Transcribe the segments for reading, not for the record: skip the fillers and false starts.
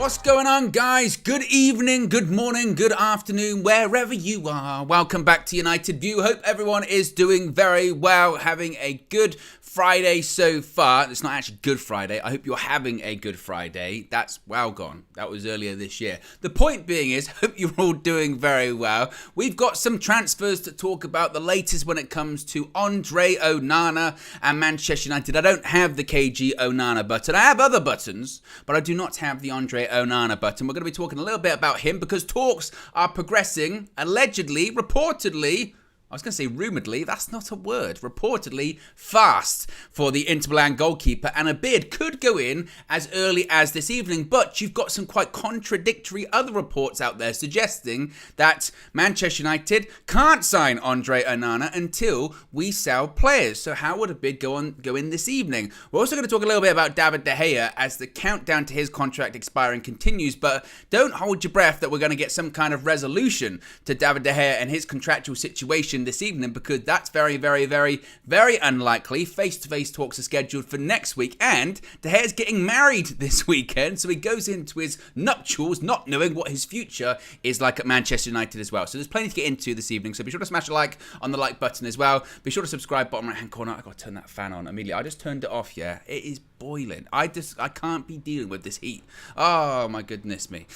What's going on, guys? Good evening, good morning, good afternoon, wherever you are. Welcome back to United View. Hope everyone is doing very well, having a good Friday so far. It's not actually Good Friday. I hope you're having a good Friday. That's well gone. That was earlier this year. The point being is, hope you're all doing very well. We've got some transfers to talk about, the latest when it comes to Andre Onana and Manchester United. I don't have the KG Onana button. I have other buttons, but I do not have the Andre Onana button. We're going to be talking a little bit about him because talks are progressing, allegedly, reportedly, I was going to say rumouredly, that's not a word, reportedly fast for the Inter Milan goalkeeper, and a bid could go in as early as this evening, but you've got some quite contradictory other reports out there suggesting that Manchester United can't sign Andre Onana until we sell players. So how would a bid go in this evening? We're also going to talk a little bit about David De Gea as the countdown to his contract expiring continues, but don't hold your breath that we're going to get some kind of resolution to David De Gea and his contractual situation this evening, because that's very, very, very, very unlikely. Face-to-face talks are scheduled for next week, and De Gea's getting married this weekend, so he goes into his nuptials not knowing what his future is like at Manchester United as well. So there's plenty to get into this evening, so be sure to smash a like on the like button as well. Be sure to subscribe, bottom right hand corner. I got to turn that fan on immediately. I just turned it off, yeah. It is boiling. I can't be dealing with this heat. Oh my goodness me.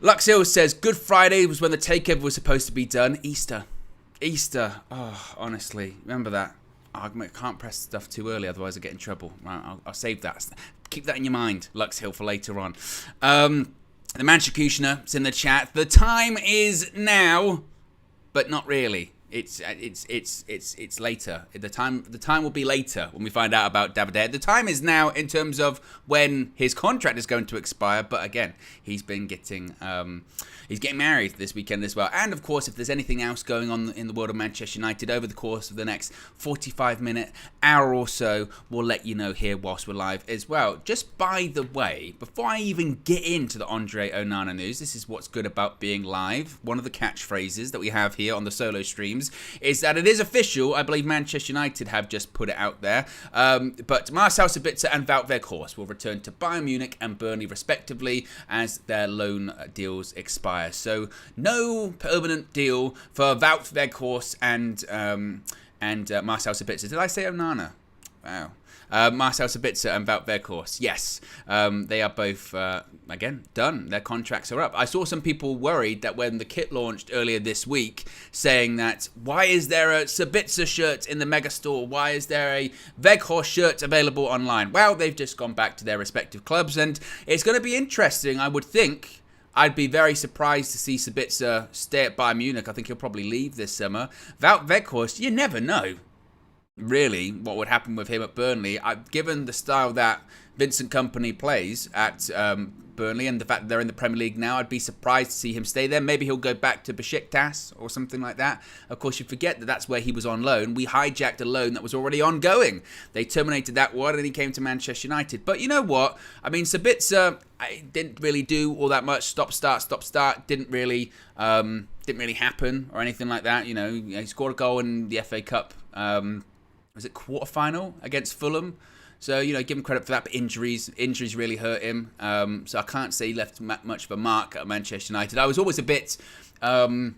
Lux Hill says, Good Friday was when the takeover was supposed to be done. Easter. Oh, honestly. Remember that. I can't press stuff too early, otherwise I get in trouble. Right, I'll save that. Keep that in your mind, Lux Hill, for later on. The Manchester is in the chat. The time is now, but not really. It's later. The time will be later when we find out about David De Gea. The time is now in terms of when his contract is going to expire. But again, he's getting married this weekend as well. And of course, if there's anything else going on in the world of Manchester United over the course of the next 45-minute hour or so, we'll let you know here whilst we're live as well. Just by the way, before I even get into the Andre Onana news, this is what's good about being live. One of the catchphrases that we have here on the solo stream is that it is official. I believe Manchester United have just put it out there. But Marcel Sabitzer and Wout Weghorst will return to Bayern Munich and Burnley respectively as their loan deals expire. So no permanent deal for Wout Weghorst and Marcel Sabitzer. Did I say Onana? Wow. Marcel Sabitzer and Wout Weghorst. Yes, they are both, again, done. Their contracts are up. I saw some people worried that when the kit launched earlier this week, saying that, why is there a Sabitzer shirt in the mega store? Why is there a Weghorst shirt available online? Well, they've just gone back to their respective clubs, and it's going to be interesting, I would think. I'd be very surprised to see Sabitzer stay at Bayern Munich. I think he'll probably leave this summer. Wout Weghorst, you never know, really, what would happen with him at Burnley. Given the style that Vincent Kompany plays at Burnley and the fact that they're in the Premier League now, I'd be surprised to see him stay there. Maybe he'll go back to Besiktas or something like that. Of course, you forget that that's where he was on loan. We hijacked a loan that was already ongoing. They terminated that one and he came to Manchester United. But you know what? I mean, Sabitzer didn't really do all that much. Stop, start. Didn't really happen or anything like that. You know, he scored a goal in the FA Cup. Was it quarterfinal against Fulham? So, you know, give him credit for that, but injuries really hurt him. So I can't say he left much of a mark at Manchester United. I was always a bit, not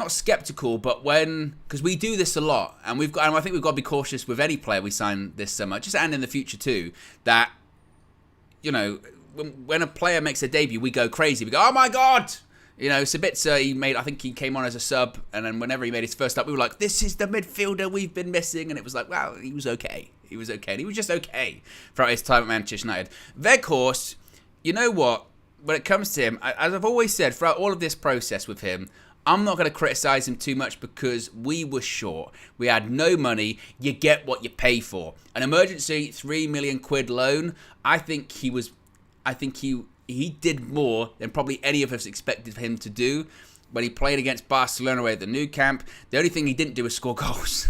sceptical, but because we do this a lot, and I think we've got to be cautious with any player we sign this summer, just and in the future too, that, you know, when a player makes a debut, we go crazy. We go, oh my God! You know, Sabitzer, I think he came on as a sub, and then whenever he made his first up, we were like, this is the midfielder we've been missing, and it was like, wow, he was okay. He was okay, and he was just okay throughout his time at Manchester United. Weghorst, you know what, when it comes to him, as I've always said, throughout all of this process with him, I'm not going to criticise him too much because we were short. We had no money. You get what you pay for. An emergency £3 million loan, I think he did more than probably any of us expected him to do when he played against Barcelona away at the Nou Camp. The only thing he didn't do was score goals,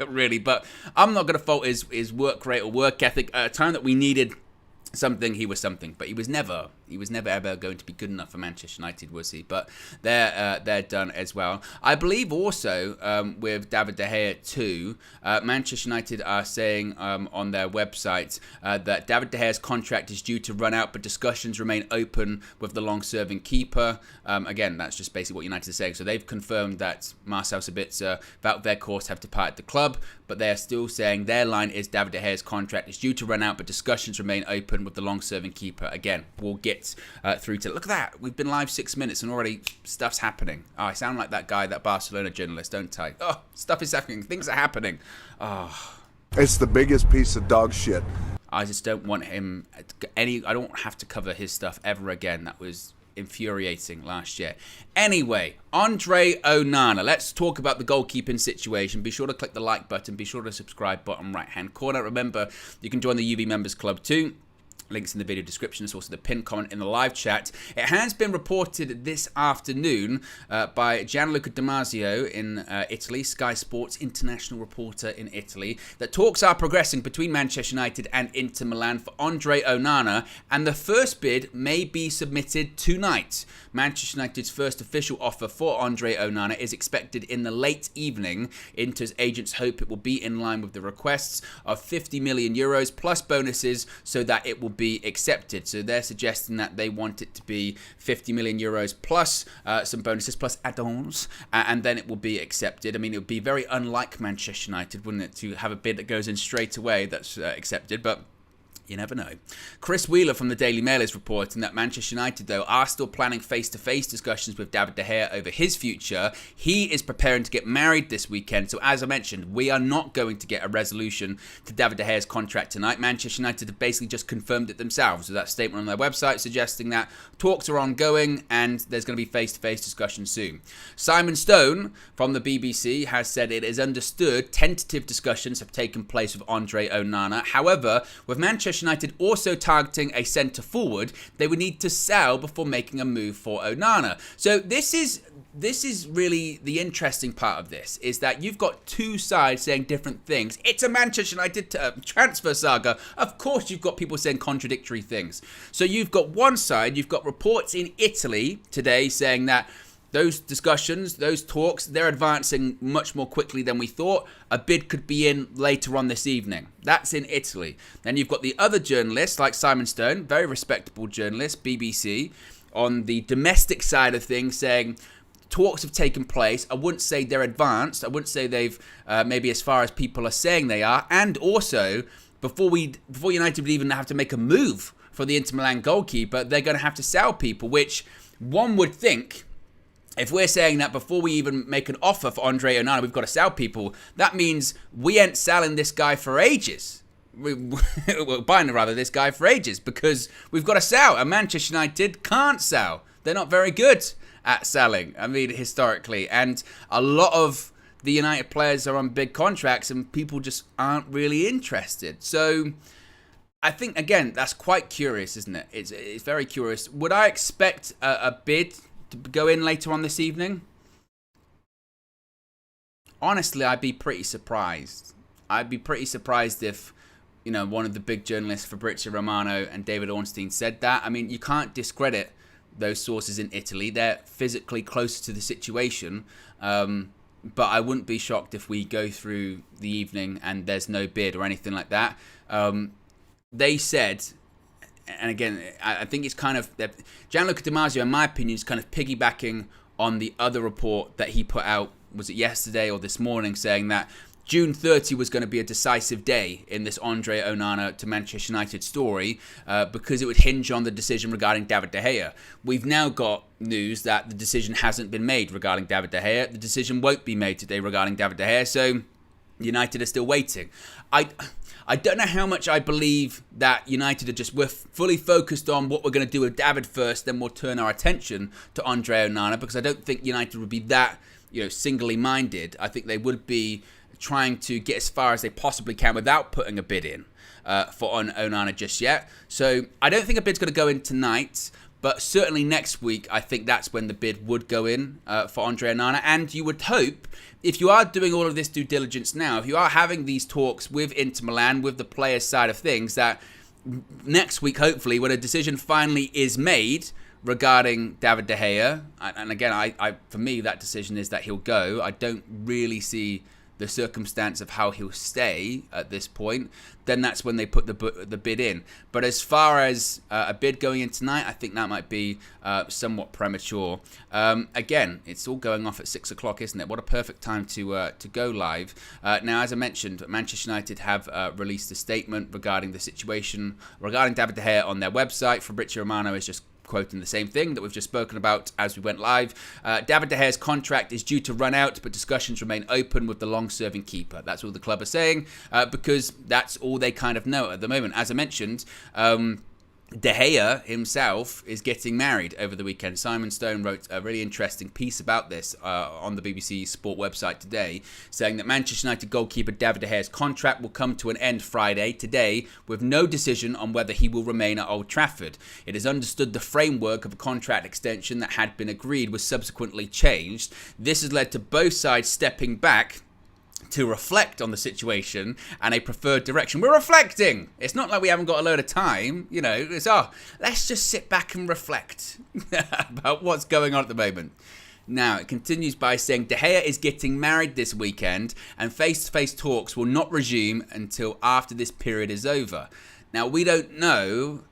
really. But I'm not going to fault his work rate or work ethic at a time that we needed something, he was something, but he was never ever going to be good enough for Manchester United, was he? But they're done as well. I believe also with David De Gea too, Manchester United are saying on their website that David De Gea's contract is due to run out, but discussions remain open with the long-serving keeper. Again, that's just basically what United are saying. So they've confirmed that Marcel Sabitzer, Wout Weghorst have departed the club, but they're still saying their line is David De Gea's contract is due to run out, but discussions remain open with the long-serving keeper. Again, we'll get through to... Look at that. We've been live 6 minutes and already stuff's happening. Oh, I sound like that guy, that Barcelona journalist, don't I? Oh, stuff is happening. Things are happening. Oh. It's the biggest piece of dog shit. I just don't want him... I don't have to cover his stuff ever again. That was infuriating last year. Anyway, Andre Onana. Let's talk about the goalkeeping situation. Be sure to click the like button. Be sure to subscribe, bottom right-hand corner. Remember, you can join the UV Members Club too. Links in the video description. It's also the pinned comment in the live chat. It has been reported this afternoon by Gianluca Damasio in Italy, Sky Sports international reporter in Italy, that talks are progressing between Manchester United and Inter Milan for Andre Onana, and the first bid may be submitted tonight. Manchester United's first official offer for Andre Onana is expected in the late evening. Inter's agents hope it will be in line with the requests of 50 million euros plus bonuses so that it will be accepted. So they're suggesting that they want it to be 50 million euros plus some bonuses plus add-ons, and then it will be accepted. I mean, it would be very unlike Manchester United, wouldn't it, to have a bid that goes in straight away that's accepted, but you never know. Chris Wheeler from the Daily Mail is reporting that Manchester United, though, are still planning face-to-face discussions with David De Gea over his future. He is preparing to get married this weekend. So, as I mentioned, we are not going to get a resolution to David De Gea's contract tonight. Manchester United have basically just confirmed it themselves with that statement on their website suggesting that talks are ongoing and there's going to be face-to-face discussions soon. Simon Stone from the BBC has said it is understood tentative discussions have taken place with Andre Onana. However, with Manchester United also targeting a centre forward, they would need to sell before making a move for Onana. So this is really the interesting part of this, is that you've got two sides saying different things. It's a Manchester United transfer saga. Of course you've got people saying contradictory things. So you've got one side, you've got reports in Italy today saying that those discussions, those talks, they're advancing much more quickly than we thought. A bid could be in later on this evening. That's in Italy. Then you've got the other journalists like Simon Stone, very respectable journalist, BBC, on the domestic side of things saying talks have taken place. I wouldn't say they're advanced. I wouldn't say they've maybe as far as people are saying they are. And also, before United would even have to make a move for the Inter Milan goalkeeper, they're going to have to sell people, which one would think... If we're saying that before we even make an offer for Andre Onana, we've got to sell people, that means we ain't selling this guy for ages. We're buying this guy for ages because we've got to sell. And Manchester United can't sell. They're not very good at selling, I mean, historically. And a lot of the United players are on big contracts and people just aren't really interested. So I think, again, that's quite curious, isn't it? It's very curious. Would I expect a bid to go in later on this evening? Honestly, I'd be pretty surprised. I'd be pretty surprised if, one of the big journalists, Fabrizio Romano and David Ornstein, said that. I mean, you can't discredit those sources in Italy. They're physically closer to the situation. But I wouldn't be shocked if we go through the evening and there's no bid or anything like that. They said... And again, I think it's kind of... Gianluca Damasio, in my opinion, is kind of piggybacking on the other report that he put out, was it yesterday or this morning, saying that June 30 was going to be a decisive day in this Andre Onana to Manchester United story because it would hinge on the decision regarding David De Gea. We've now got news that the decision hasn't been made regarding David De Gea. The decision won't be made today regarding David De Gea, so United are still waiting. I don't know how much I believe that United we're fully focused on what we're going to do with David first, then we'll turn our attention to Andre Onana, because I don't think United would be that, singly minded. I think they would be trying to get as far as they possibly can without putting a bid in for Onana just yet. So I don't think a bid's going to go in tonight, but certainly next week, I think that's when the bid would go in for Andre Onana. And you would hope, if you are doing all of this due diligence now, if you are having these talks with Inter Milan, with the players' side of things, that next week, hopefully, when a decision finally is made regarding David De Gea, and again, I for me, that decision is that he'll go. I don't really see the circumstance of how he'll stay at this point, then that's when they put the bid in. But as far as a bid going in tonight, I think that might be somewhat premature. Again, it's all going off at 6 o'clock, isn't it? What a perfect time to go live. Now, as I mentioned, Manchester United have released a statement regarding the situation regarding David De Gea on their website. Fabrizio Romano is just quoting the same thing that we've just spoken about as we went live. David De Gea's contract is due to run out, but discussions remain open with the long-serving keeper. That's all the club are saying, because that's all they kind of know at the moment. As I mentioned, De Gea himself is getting married over the weekend. Simon Stone wrote a really interesting piece about this on the BBC Sport website today, saying that Manchester United goalkeeper David De Gea's contract will come to an end Friday, today, with no decision on whether he will remain at Old Trafford. It is understood the framework of a contract extension that had been agreed was subsequently changed. This has led to both sides stepping back to reflect on the situation and a preferred direction. We're reflecting. It's not like we haven't got a load of time. You know, it's, let's just sit back and reflect about what's going on at the moment. Now, it continues by saying De Gea is getting married this weekend and face-to-face talks will not resume until after this period is over. Now, we don't know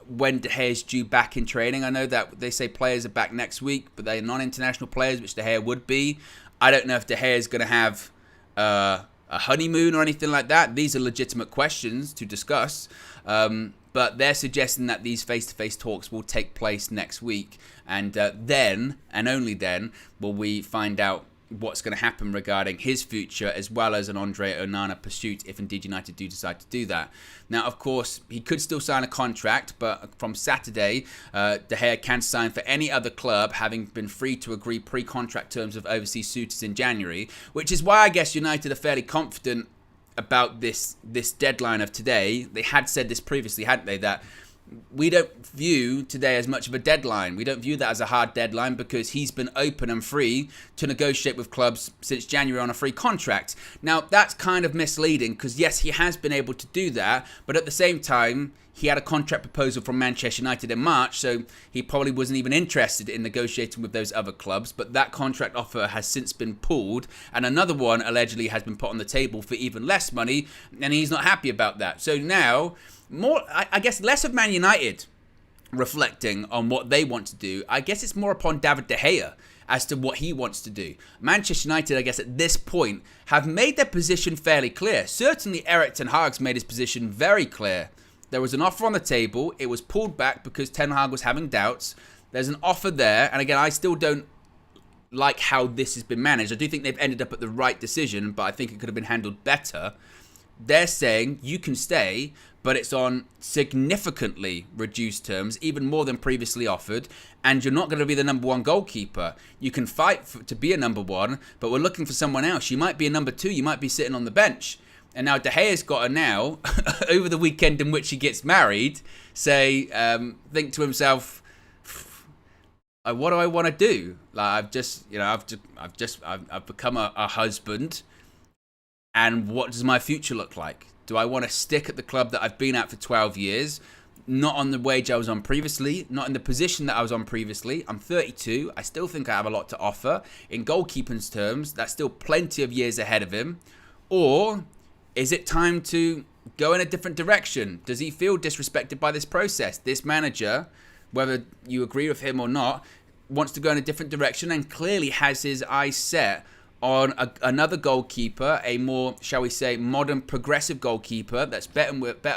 when De Gea is due back in training. I know that they say players are back next week, but they're non-international players, which De Gea would be. I don't know if De Gea is going to have a honeymoon or anything like that. These are legitimate questions to discuss, but they're suggesting that these face-to-face talks will take place next week, and then and only then will we find out what's going to happen regarding his future, as well as an Andre Onana pursuit, if indeed United do decide to do that. Now, of course, he could still sign a contract, but from Saturday, De Gea can sign for any other club, having been free to agree pre-contract terms with overseas suitors in January, which is why I guess United are fairly confident about this deadline of today. They had said this previously, hadn't they, that we don't view today as much of a deadline. We don't view that as a hard deadline because he's been open and free to negotiate with clubs since January on a free contract. Now, that's kind of misleading because, yes, he has been able to do that, but at the same time, he had a contract proposal from Manchester United in March, so he probably wasn't even interested in negotiating with those other clubs, but that contract offer has since been pulled, and another one allegedly has been put on the table for even less money, and he's not happy about that. So now, I guess less of Man United reflecting on what they want to do. I guess it's more upon David De Gea as to what he wants to do. Manchester United, I guess at this point, have made their position fairly clear. Certainly Erik ten Hag's made his position very clear. There was an offer on the table. It was pulled back because Ten Hag was having doubts. There's an offer there. And again, I still don't like how this has been managed. I do think they've ended up at the right decision, but I think it could have been handled better. They're saying you can stay, but it's on significantly reduced terms, even more than previously offered, and you're not going to be the number one goalkeeper. You can fight to be a number one, but we're looking for someone else. You might be a number two. You might be sitting on the bench. And now De Gea's got to now, over the weekend in which he gets married, think to himself, what do I want to do? Like I've become a husband, and what does my future look like? Do I want to stick at the club that I've been at for 12 years? Not on the wage I was on previously, not in the position that I was on previously. I'm 32. I still think I have a lot to offer. In goalkeeping's terms, that's still plenty of years ahead of him. Or is it time to go in a different direction? Does he feel disrespected by this process? This manager, whether you agree with him or not, wants to go in a different direction and clearly has his eyes set on another goalkeeper, a more, shall we say, modern, progressive goalkeeper that's better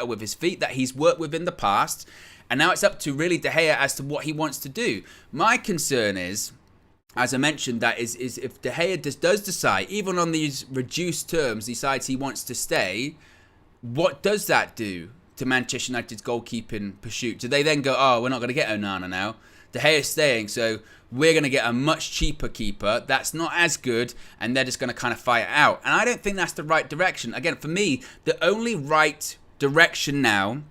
with his feet, that he's worked with in the past. And now it's up to really De Gea as to what he wants to do. My concern is, as I mentioned, that is if De Gea does decide, even on these reduced terms, decides he wants to stay, what does that do to Manchester United's goalkeeping pursuit? Do they then go, we're not going to get Onana now? De Gea is staying, so we're going to get a much cheaper keeper that's not as good, and they're just going to kind of fight it out. And I don't think that's the right direction. Again, for me, the only right direction now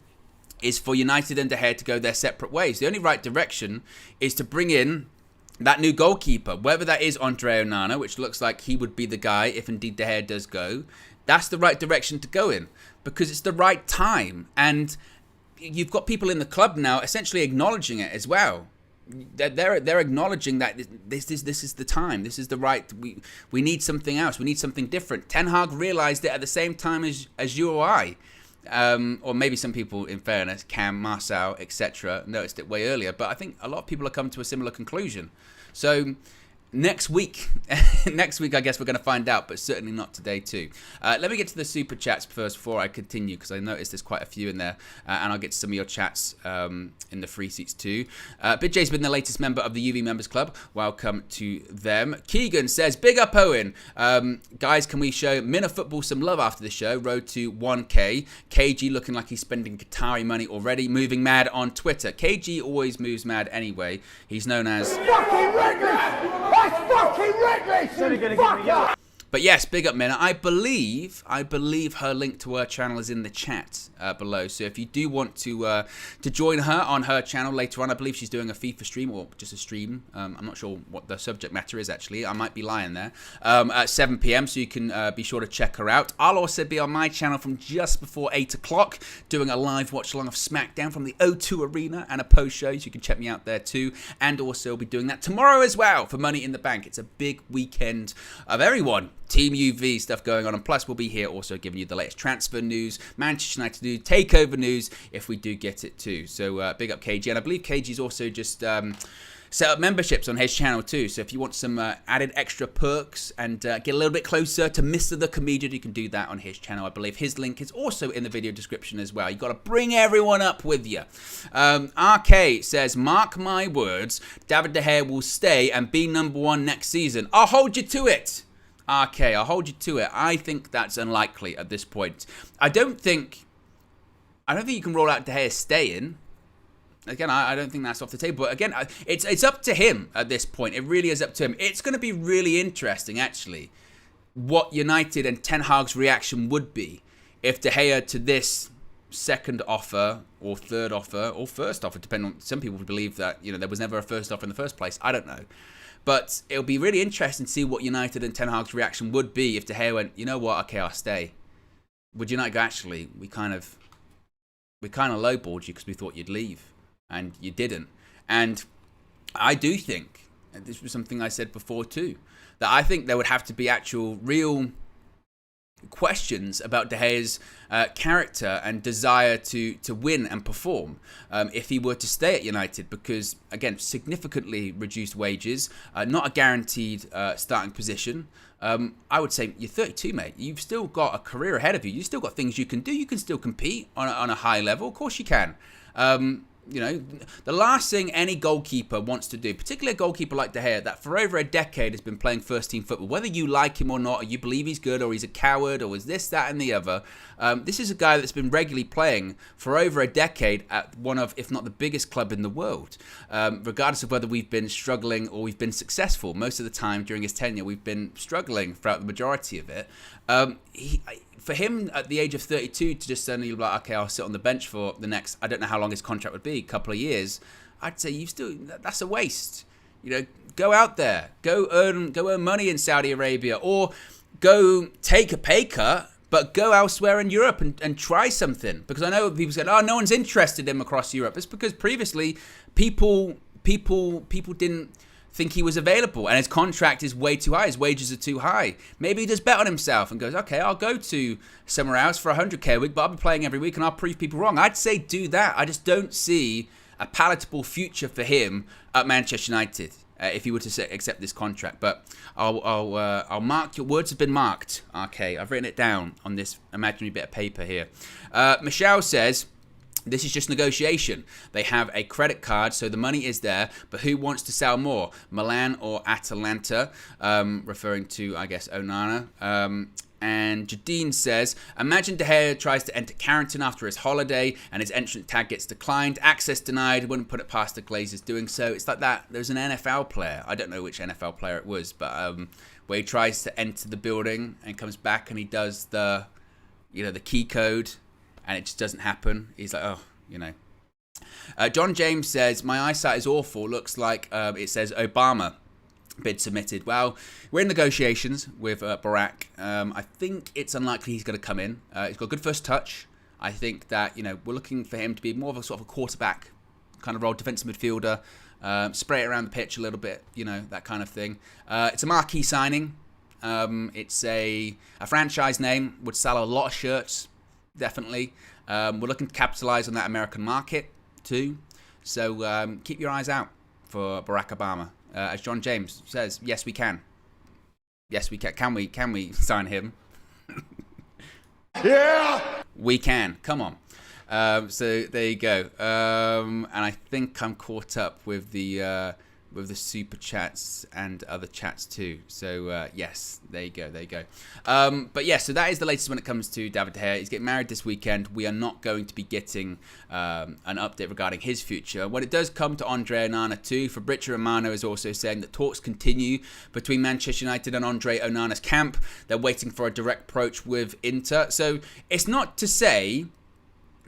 is for United and De Gea to go their separate ways. The only right direction is to bring in that new goalkeeper, whether that is Andre Onana, which looks like he would be the guy if indeed De Gea does go. That's the right direction to go in because it's the right time. And you've got people in the club now essentially acknowledging it as well. They're acknowledging that this is the time. This is the right. We need something else. We need something different. Ten Hag realised it at the same time as you or I. Or maybe some people, in fairness, Cam, Marcel, etc., noticed it way earlier. But I think a lot of people have come to a similar conclusion. So next week, I guess we're going to find out, but certainly not today too. Let me get to the super chats first before I continue, because I noticed there's quite a few in there, and I'll get to some of your chats in the free seats too. Big J's been the latest member of the UV Members Club. Welcome to them. Keegan says, big up Owen. Guys, can we show Minna Football some love after the show? Road to 1K. KG looking like he's spending Qatari money already. Moving mad on Twitter. KG always moves mad anyway. He's known as... Fucking reckless! That's fucking reckless! But yes, big up Minna. I believe her link to her channel is in the chat below. So if you do want to join her on her channel later on, I believe she's doing a FIFA stream or just a stream. I'm not sure what the subject matter is actually. I might be lying there. At 7 p.m. So you can be sure to check her out. I'll also be on my channel from just before 8 o'clock doing a live watch along of SmackDown from the O2 Arena and a post show. So you can check me out there too. And also be doing that tomorrow as well for Money in the Bank. It's a big weekend of everyone. Team UV stuff going on, and plus we'll be here also giving you the latest transfer news, Manchester United news, takeover news if we do get it too. So big up KG, and I believe KG's also just set up memberships on his channel too. So if you want some added extra perks and get a little bit closer to Mr. the Comedian, you can do that on his channel. I believe his link is also in the video description as well. You've got to bring everyone up with you. RK says, mark my words, David De Gea will stay and be #1 next season. I'll hold you to it. RK, I'll hold you to it. I think that's unlikely at this point. I don't think you can roll out De Gea staying. Again, I don't think that's off the table. But again, it's up to him at this point. It really is up to him. It's going to be really interesting, actually, what United and Ten Hag's reaction would be if De Gea to this second offer or third offer or first offer, depending on, some people believe that, there was never a first offer in the first place. I don't know. But it'll be really interesting to see what United and Ten Hag's reaction would be if De Gea went, you know what, okay, I'll stay. Would United go, actually, we kind of lowballed you because we thought you'd leave, and you didn't. And I do think, and this was something I said before too, that I think there would have to be actual real questions about De Gea's character and desire to win and perform if he were to stay at United, because again, significantly reduced wages, not a guaranteed starting position. I would say you're 32, mate. You've still got a career ahead of you. You've still got things you can do. You can still compete on a high level. Of course you can. The last thing any goalkeeper wants to do, particularly a goalkeeper like De Gea, that for over a decade has been playing first-team football, whether you like him or not, or you believe he's good, or he's a coward, or is this, that, and the other. This is a guy that's been regularly playing for over a decade at one of, if not the biggest club in the world. Regardless of whether we've been struggling or we've been successful, most of the time during his tenure, we've been struggling throughout the majority of it. For him at the age of 32 to just suddenly be like, okay, I'll sit on the bench for the next, I don't know how long his contract would be, couple of years, I'd say that's a waste. Go out there, go earn money in Saudi Arabia, or go take a pay cut, but go elsewhere in Europe and try something. Because I know people said, oh, no one's interested in him across Europe. It's because previously people didn't think he was available, and his contract is way too high, his wages are too high. Maybe he does bet on himself and goes, okay, I'll go to somewhere else for 100k a week, but I'll be playing every week and I'll prove people wrong. I'd say do that. I just don't see a palatable future for him at Manchester United if he were to accept this contract. But I'll mark, your words have been marked. Okay, I've written it down on this imaginary bit of paper here. Michelle says, this is just negotiation. They have a credit card, so the money is there, but who wants to sell more, Milan or Atalanta? Referring to, I guess, Onana. And Jadine says, imagine De Gea tries to enter Carrington after his holiday and his entrance tag gets declined, access denied, wouldn't put it past the Glazers doing so. It's like that. There's an NFL player, I don't know which NFL player it was, but where he tries to enter the building and comes back and he does the key code, and it just doesn't happen. He's like, oh, John James says, my eyesight is awful. Looks like it says Obama bid submitted. Well, we're in negotiations with Barack. I think it's unlikely he's going to come in. He's got a good first touch. I think that, we're looking for him to be more of a sort of a quarterback kind of role, defensive midfielder, spray it around the pitch a little bit, that kind of thing. It's a marquee signing. It's a franchise name, would sell a lot of shirts, definitely. We're looking to capitalize on that American market too. So keep your eyes out for Barack Obama. As John James says, yes, we can. Yes, we can. Can we sign him? Yeah! We can. Come on. So there you go. And I think I'm caught up with the super chats and other chats too. So yes, there you go. But yeah, so that is the latest when it comes to David De Gea. He's getting married this weekend. We are not going to be getting an update regarding his future. When it does come to Andre Onana too, Fabrizio Romano is also saying that talks continue between Manchester United and Andre Onana's camp. They're waiting for a direct approach with Inter. So it's not to say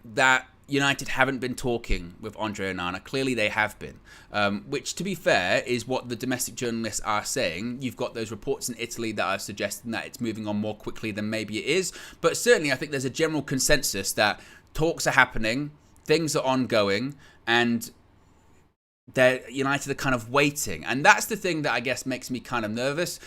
that United haven't been talking with Andre Onana. Clearly they have been, which to be fair is what the domestic journalists are saying. You've got those reports in Italy that are suggesting that it's moving on more quickly than maybe it is, but certainly I think there's a general consensus that talks are happening, things are ongoing, and United are kind of waiting. And that's the thing that I guess makes me kind of nervous.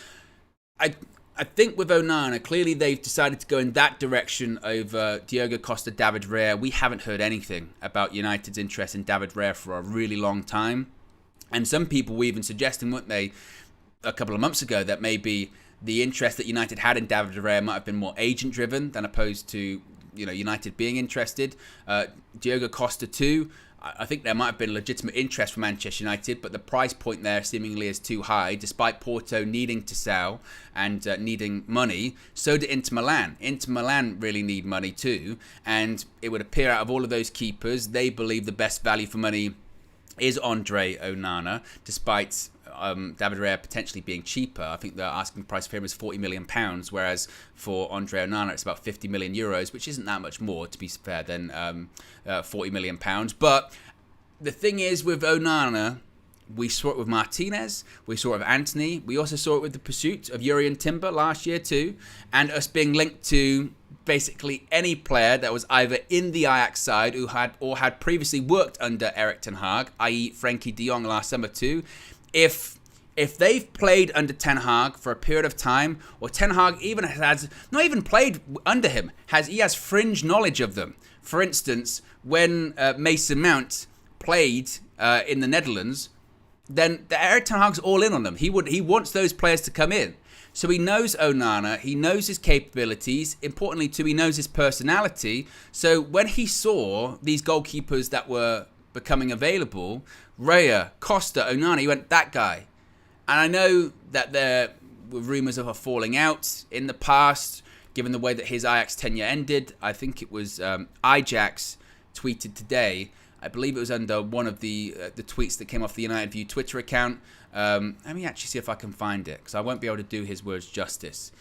I think with Onana, clearly they've decided to go in that direction over Diogo Costa, David Raya. We haven't heard anything about United's interest in David Raya for a really long time. And some people were even suggesting, weren't they, a couple of months ago, that maybe the interest that United had in David Raya might have been more agent-driven than opposed to United being interested. Diogo Costa too. I think there might have been legitimate interest from Manchester United, but the price point there seemingly is too high, despite Porto needing to sell and needing money. So did Inter Milan. Inter Milan really need money too, and it would appear out of all of those keepers, they believe the best value for money is Andre Onana, despite David Raya potentially being cheaper. I think the asking price for him is £40 million, whereas for Andre Onana it's about €50 million, which isn't that much more, to be fair, than £40 million. But the thing is, with Onana, we saw it with Martinez, we saw it with Anthony, we also saw it with the pursuit of Jurrien Timber last year too, and us being linked to basically any player that was either in the Ajax side who had previously worked under Erik ten Hag, i.e. Frankie de Jong last summer too. If they've played under Ten Hag for a period of time, or Ten Hag even has not even played under him, he has fringe knowledge of them. For instance, when Mason Mount played in the Netherlands, then Erik ten Hag's all in on them. He wants those players to come in. So he knows Onana, he knows his capabilities, importantly too, he knows his personality. So when he saw these goalkeepers that were becoming available, Raya, Costa, Onana, he went, that guy. And I know that there were rumours of a falling out in the past, given the way that his Ajax tenure ended. I think it was Ajax tweeted today, I believe it was under one of the tweets that came off the United View Twitter account. Let me actually see if I can find it, because I won't be able to do his words justice.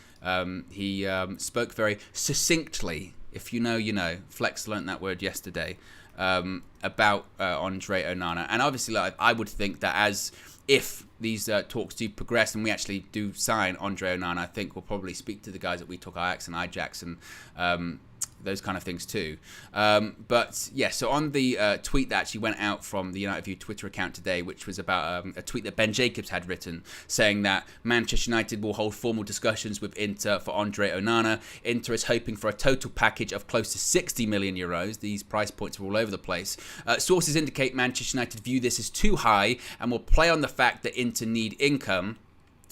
He spoke very succinctly, if you know, you know. Flex learnt that word yesterday, about Andre Onana. And obviously, I would think that if these talks do progress and we actually do sign Andre Onana, I think we'll probably speak to the guys at We Talk Ajax and Ajax and those kind of things too. But yeah, so on the tweet that actually went out from the United View Twitter account today, which was about a tweet that Ben Jacobs had written, saying that Manchester United will hold formal discussions with Inter for Andre Onana. Inter is hoping for a total package of close to €60 million. These price points are all over the place. Sources indicate Manchester United view this as too high and will play on the fact that Inter need income.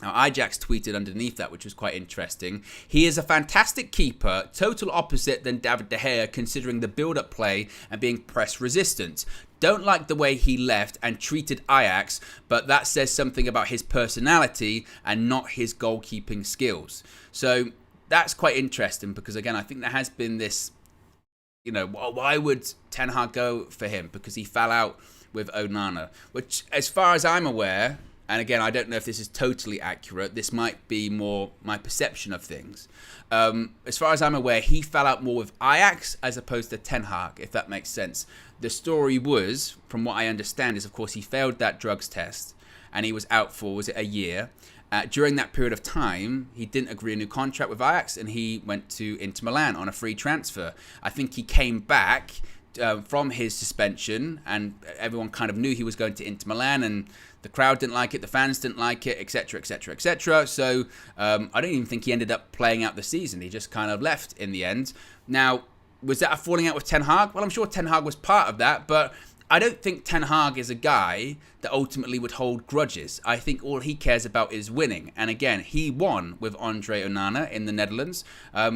Now, Ajax tweeted underneath that, which was quite interesting. He is a fantastic keeper, total opposite than David De Gea, considering the build-up play and being press resistant. Don't like the way he left and treated Ajax, but that says something about his personality and not his goalkeeping skills. So that's quite interesting because, again, I think there has been this, why would Ten Hag go for him? Because he fell out with Onana, which, as far as I'm aware, and again, I don't know if this is totally accurate. This might be more my perception of things. As far as I'm aware, he fell out more with Ajax as opposed to Ten Hag, if that makes sense. The story was, from what I understand, is of course he failed that drugs test. and he was out for, was it a year? During that period of time, he didn't agree a new contract with Ajax, and he went to Inter Milan on a free transfer. I think he came back from his suspension, and everyone kind of knew he was going to Inter Milan, and the crowd didn't like it, the fans didn't like it, etc., etc., etc. So I don't even think he ended up playing out the season. He just kind of left in the end. Now, was that a falling out with Ten Hag? Well, I'm sure Ten Hag was part of that, but I don't think Ten Hag is a guy that ultimately would hold grudges. I think all he cares about is winning. And again, he won with Andre Onana in the Netherlands.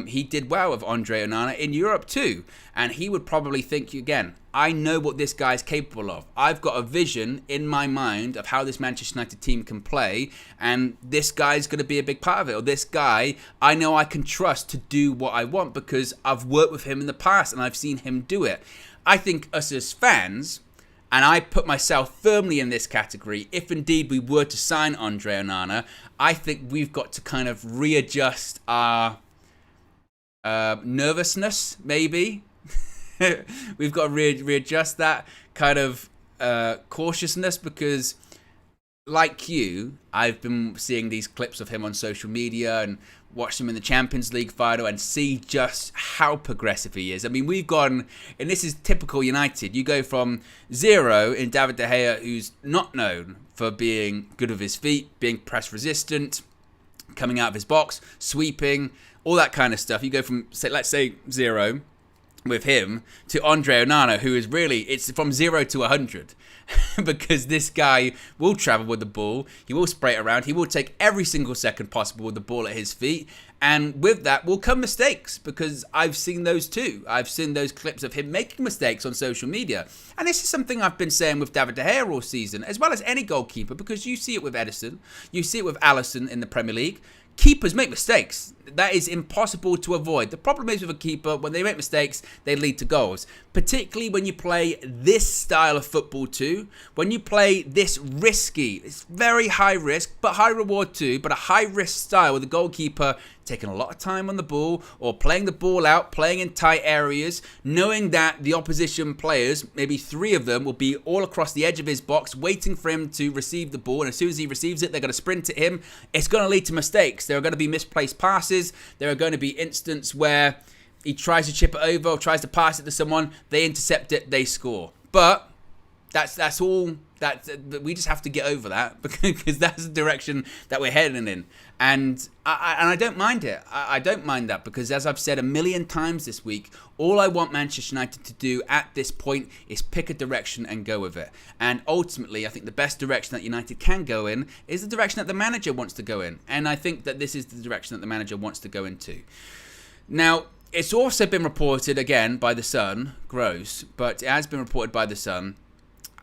He did well with Andre Onana in Europe too. And he would probably think, again, I know what this guy's capable of. I've got a vision in my mind of how this Manchester United team can play. And this guy's going to be a big part of it. Or this guy, I know I can trust to do what I want because I've worked with him in the past and I've seen him do it. I think us as fans, and I put myself firmly in this category, if indeed we were to sign Andre Onana, I think we've got to kind of readjust our nervousness, maybe. We've got to readjust that kind of cautiousness because, like you, I've been seeing these clips of him on social media and watch him in the Champions League final and see just how progressive he is. I mean, we've gone, and this is typical United, you go from zero in David De Gea, who's not known for being good with his feet, being press resistant, coming out of his box, sweeping, all that kind of stuff. You go from, say, let's say, zero with him to Andre Onana, who is really, it's from 0 to 100. Because this guy will travel with the ball, he will spray it around, he will take every single second possible with the ball at his feet, and with that will come mistakes, because I've seen those too. I've seen those clips of him making mistakes on social media, and this is something I've been saying with David De Gea all season, as well as any goalkeeper, because you see it with Edison, you see it with Alisson in the Premier League. Keepers make mistakes. That is impossible to avoid. The problem is with a keeper, when they make mistakes, they lead to goals. Particularly when you play this style of football too. When you play this risky, it's very high risk, but high reward too, but a high risk style with the goalkeeper taking a lot of time on the ball or playing the ball out, playing in tight areas, knowing that the opposition players, maybe 3 of them, will be all across the edge of his box waiting for him to receive the ball, and as soon as he receives it, they're going to sprint at him. It's going to lead to mistakes. There are going to be misplaced passes. There are going to be instances where he tries to chip it over or tries to pass it to someone, they intercept it, they score. But that's all. We just have to get over that because that's the direction that we're heading in. And I don't mind it. I don't mind that because, as I've said a million times this week, all I want Manchester United to do at this point is pick a direction and go with it. And ultimately, I think the best direction that United can go in is the direction that the manager wants to go in. And I think that this is the direction that the manager wants to go into. Now, it's also been reported, again, by The Sun, gross, but it has been reported by The Sun,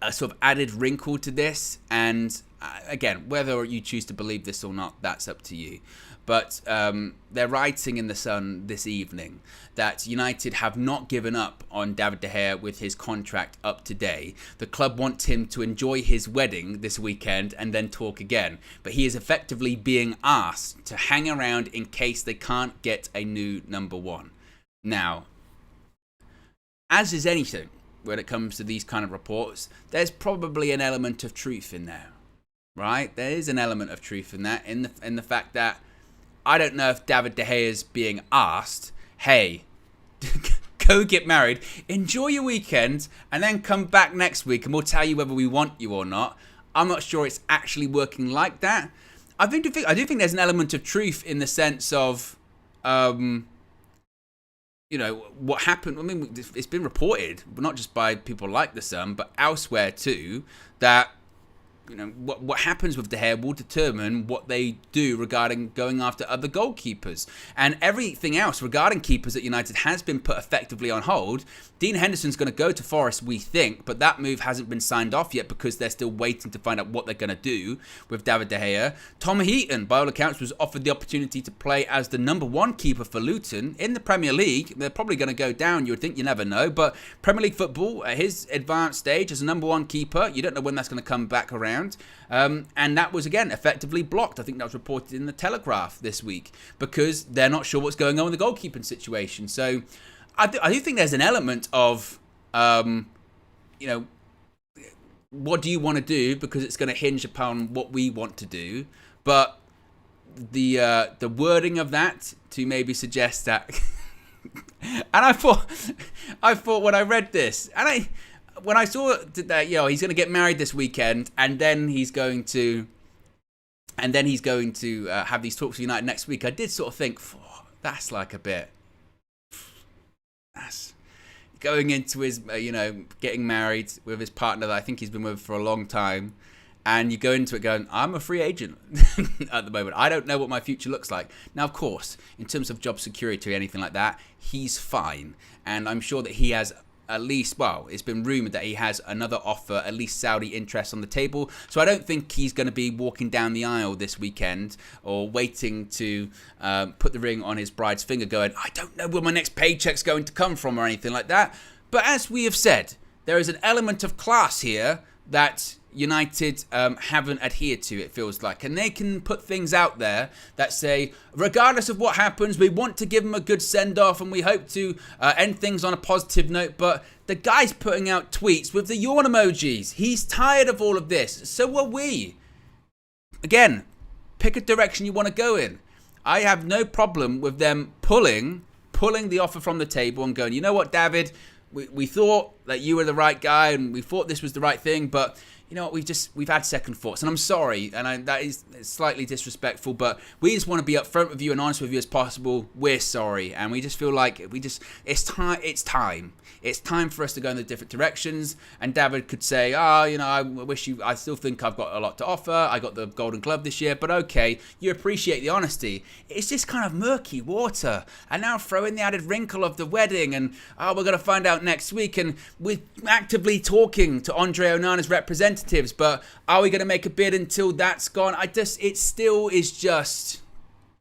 a sort of added wrinkle to this, and again, whether you choose to believe this or not, that's up to you. But they're writing in The Sun this evening that United have not given up on David De Gea with his contract up today. The club want him to enjoy his wedding this weekend and then talk again. But he is effectively being asked to hang around in case they can't get a new number one. Now, as is anything, when it comes to these kind of reports, there's probably an element of truth in there, right? There is an element of truth in that, in the fact that I don't know if David De Gea is being asked, hey, go get married, enjoy your weekend, and then come back next week and we'll tell you whether we want you or not. I'm not sure it's actually working like that. I do think there's an element of truth in the sense of, you know, what happened. I mean, it's been reported, not just by people like The Sun, but elsewhere too, that, you know, what happens with De Gea will determine what they do regarding going after other goalkeepers. And everything else regarding keepers at United has been put effectively on hold. Dean Henderson's going to go to Forest, we think, but that move hasn't been signed off yet because they're still waiting to find out what they're going to do with David De Gea. Tom Heaton, by all accounts, was offered the opportunity to play as the number 1 keeper for Luton in the Premier League. They're probably going to go down, you would think, you never know. But Premier League football, at his advanced stage as a number 1 keeper, you don't know when that's going to come back around. And that was, again, effectively blocked. I think that was reported in the Telegraph this week because they're not sure what's going on with the goalkeeping situation. So I do think there's an element of, you know, what do you want to do? Because it's going to hinge upon what we want to do. But the wording of that to maybe suggest that, and I thought when I read this, and when I saw that, he's going to get married this weekend, and then he's going to have these talks with United next week, I did sort of think, that's like a bit, that's going into his, getting married with his partner that I think he's been with for a long time. And you go into it going, I'm a free agent at the moment. I don't know what my future looks like. Now, of course, in terms of job security or anything like that, he's fine. And I'm sure that he has at least, it's been rumoured that he has another offer, at least Saudi interest on the table. So I don't think he's going to be walking down the aisle this weekend or waiting to put the ring on his bride's finger going, I don't know where my next paycheck's going to come from or anything like that. But as we have said, there is an element of class here that United haven't adhered to, it feels like. And they can put things out there that say, regardless of what happens, we want to give him a good send-off and we hope to end things on a positive note. But the guy's putting out tweets with the yawn emojis. He's tired of all of this. So are we. Again, pick a direction you want to go in. I have no problem with them pulling the offer from the table and going, you know what, David, we thought that you were the right guy and we thought this was the right thing, but you know what, we've had second thoughts, and I'm sorry, and that is slightly disrespectful, but we just want to be upfront with you and honest with you as possible. We're sorry, and we just feel like it's time. It's time for us to go in the different directions. And David could say, I still think I've got a lot to offer. I got the Golden Glove this year, but okay, you appreciate the honesty. It's just kind of murky water. And now throw in the added wrinkle of the wedding, and we're going to find out next week, and we're actively talking to Andre Onana's representatives, but are we going to make a bid until that's gone? It still is just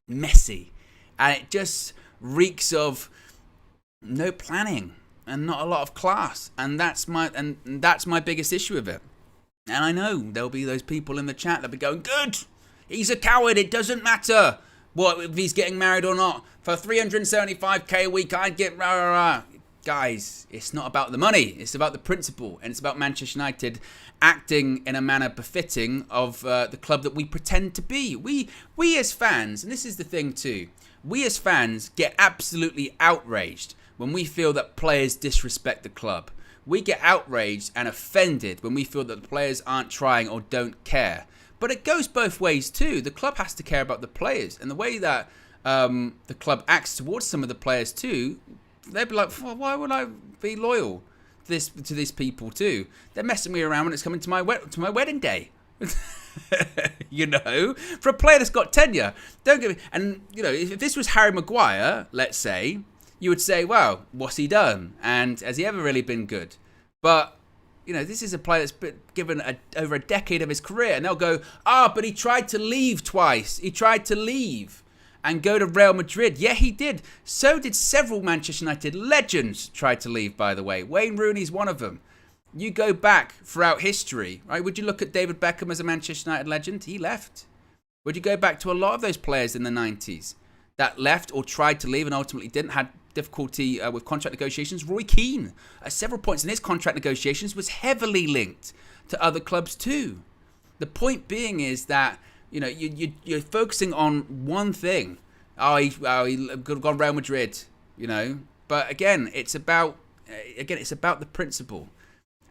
messy, and it just reeks of no planning and not a lot of class, and that's my biggest issue with it. And I know there'll be those people in the chat that'll be going, good, he's a coward, it doesn't matter what if he's getting married or not. For 375k a week, I'd get rah. Guys, it's not about the money, it's about the principle, and it's about Manchester United acting in a manner befitting of the club that we pretend to be. We as fans, and this is the thing too, we as fans get absolutely outraged when we feel that players disrespect the club. We get outraged and offended when we feel that the players aren't trying or don't care. But it goes both ways too. The club has to care about the players, and the way that the club acts towards some of the players too, they'd be like, well, why would I be loyal to these people too? They're messing me around when it's coming to my wedding day. You know, for a player that's got tenure, don't get me. And you know, if this was Harry Maguire, let's say, you would say, well, what's he done? And has he ever really been good? But you know, this is a player that's been given over a decade of his career, and they'll go, but he tried to leave twice. He tried to leave and go to Real Madrid. Yeah, he did. So did several Manchester United legends try to leave, by the way. Wayne Rooney's one of them. You go back throughout history, right? Would you look at David Beckham as a Manchester United legend? He left. Would you go back to a lot of those players in the 90s that left or tried to leave and ultimately didn't, had difficulty with contract negotiations? Roy Keane, at several points in his contract negotiations, was heavily linked to other clubs too. The point being is that, you know, you're focusing on one thing. He gone Real Madrid, you know. But again, it's about the principle.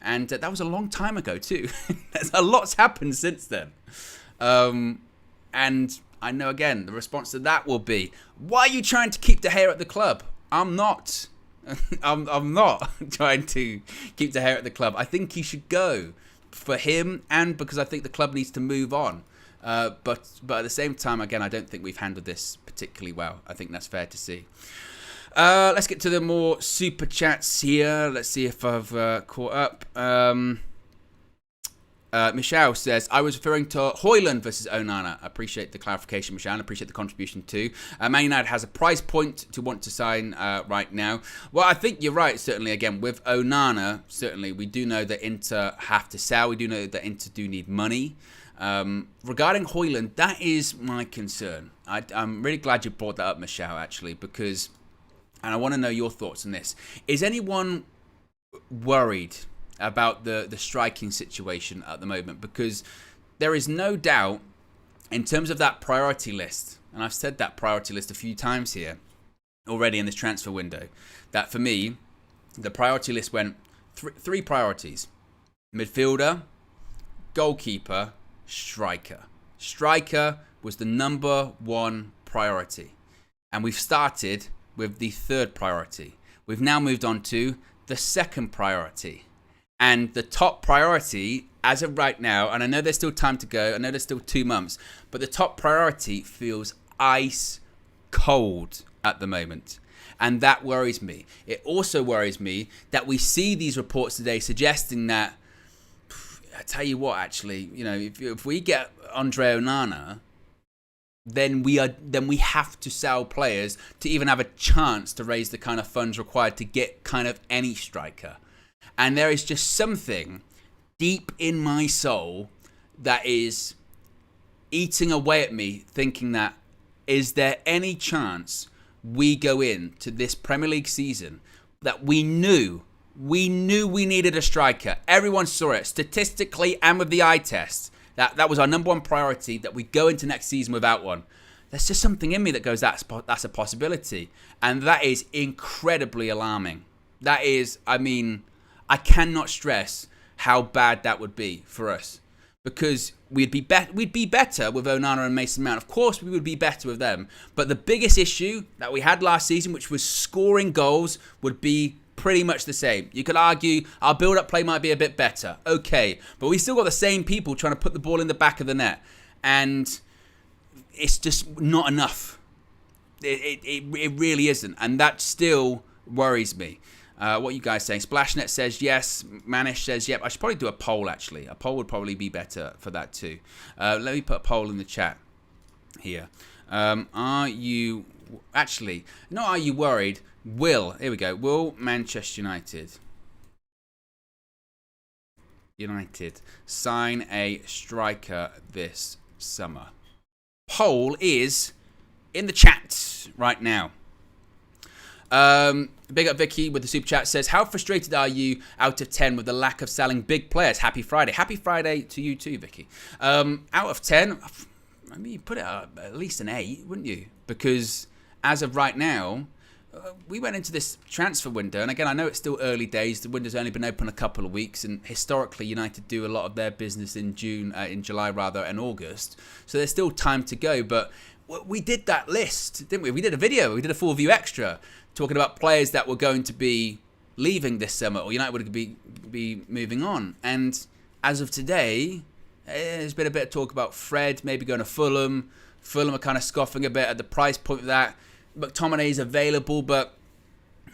And that was a long time ago too. A lot's happened since then. And I know, again, the response to that will be, why are you trying to keep De Gea at the club? I'm not. I'm not trying to keep De Gea at the club. I think he should go for him, and because I think the club needs to move on. But at the same time, again, I don't think we've handled this particularly well. I think that's fair to see. Let's get to the more super chats here. Let's see if I've caught up. Michelle says, I was referring to Højlund versus Onana. I appreciate the clarification, Michelle. I appreciate the contribution too. Man United has a price point to want to sign right now. Well, I think you're right, certainly. Again, with Onana, certainly, we do know that Inter have to sell. We do know that Inter do need money. Regarding Højlund, that is my concern. I'm really glad you brought that up, Michelle, actually, because, and I want to know your thoughts on this. Is anyone worried about the striking situation at the moment, because there is no doubt in terms of that priority list, and I've said that priority list a few times here already in this transfer window, that for me, the priority list went three priorities: midfielder, goalkeeper, striker. Striker was the number one priority. And we've started with the third priority. We've now moved on to the second priority. And the top priority, as of right now, and I know there's still time to go, I know there's still 2 months, but the top priority feels ice cold at the moment. And that worries me. It also worries me that we see these reports today suggesting that, I tell you what, actually, you know, if we get Andre Onana, then we have to sell players to even have a chance to raise the kind of funds required to get kind of any striker. And there is just something deep in my soul that is eating away at me, thinking that, is there any chance we go into this Premier League season that we knew we needed a striker? Everyone saw it statistically and with the eye test. That was our number one priority, that we go into next season without one. There's just something in me that goes, that's a possibility. And that is incredibly alarming. That is, I mean, I cannot stress how bad that would be for us. Because we'd be better with Onana and Mason Mount. Of course, we would be better with them. But the biggest issue that we had last season, which was scoring goals, would be pretty much the same. You could argue our build-up play might be a bit better. Okay. But we still got the same people trying to put the ball in the back of the net. And it's just not enough. It really isn't. And that still worries me. What are you guys saying? Splashnet says yes. Manish says yep. I should probably do a poll, actually. A poll would probably be better for that too. Let me put a poll in the chat here. Are you... Actually, not are you worried? Here we go. Will Manchester United sign a striker this summer? Poll is in the chat right now. Big up Vicky with the super chat says, how frustrated are you out of 10 with the lack of selling big players? Happy Friday. Happy Friday to you too, Vicky. Out of 10, I mean, you put it at least an 8, wouldn't you? Because as of right now, we went into this transfer window, and again, I know it's still early days. The window's only been open a couple of weeks, and historically, United do a lot of their business in July and August. So there's still time to go. But we did that list, didn't we? We did a video. We did a full view extra talking about players that were going to be leaving this summer, or United would be moving on. And as of today, there's been a bit of talk about Fred maybe going to Fulham. Fulham are kind of scoffing a bit at the price point of that. McTominay is available, but